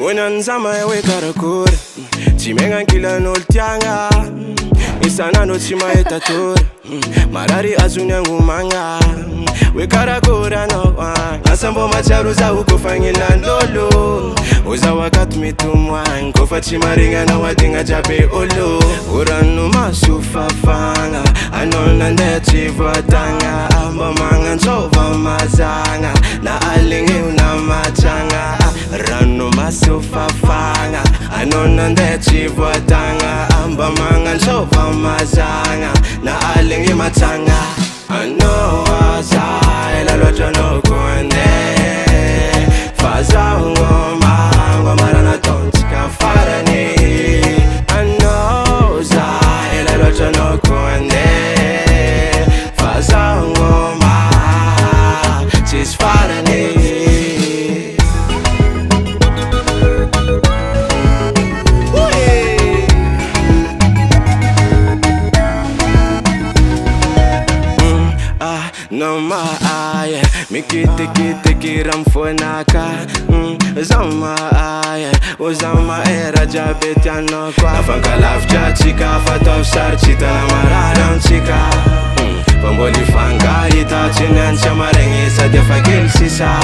Unanzama ewe karakura Chimenga nkila noltianga Isana no chima etatura Marari azunyangu manga We karakura no Nasambo macharuza ukufangila ndolo Uza wakati mitumwa Nkofa chimaringa na wadinga jabe olo Uranu masufafanga Anona ndechiva tanga Amba manga nchova mazanga Na alingi unamachanga Ranu masufafanga Anona ndechiva tanga Amba manga nchova mazanga Na alingi matanga Ano waza ila loja no kuende Faza ngoma ngoma na tonchika farani Ano za ila loja no kuende Faza ngoma tis farani No ma aye, mi kiti kiram fonaka. Zama aye, uzama era jabetiano kwa. Nafanka lafja chika, fatov sar chita na mararam chika. Pamboli fanga ita chinan chamarengi sa defakil sisa.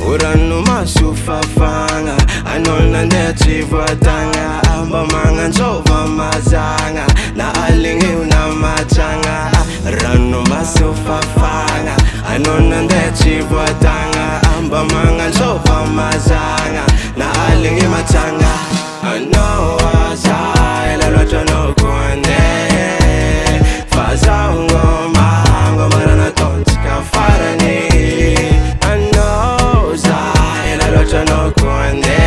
Uranu masufafanga, anona ndechiva tanga. Amba manga nchova mazanga, na alingi unamachanga. Ranu masufafanga, anona ndechiva tanga. Amba manga nchova mazanga, na alingi matanga. Ano waza ila loja no kuende Faza ngoma, ngoma na tonchika farani Ano za ila loja no kuende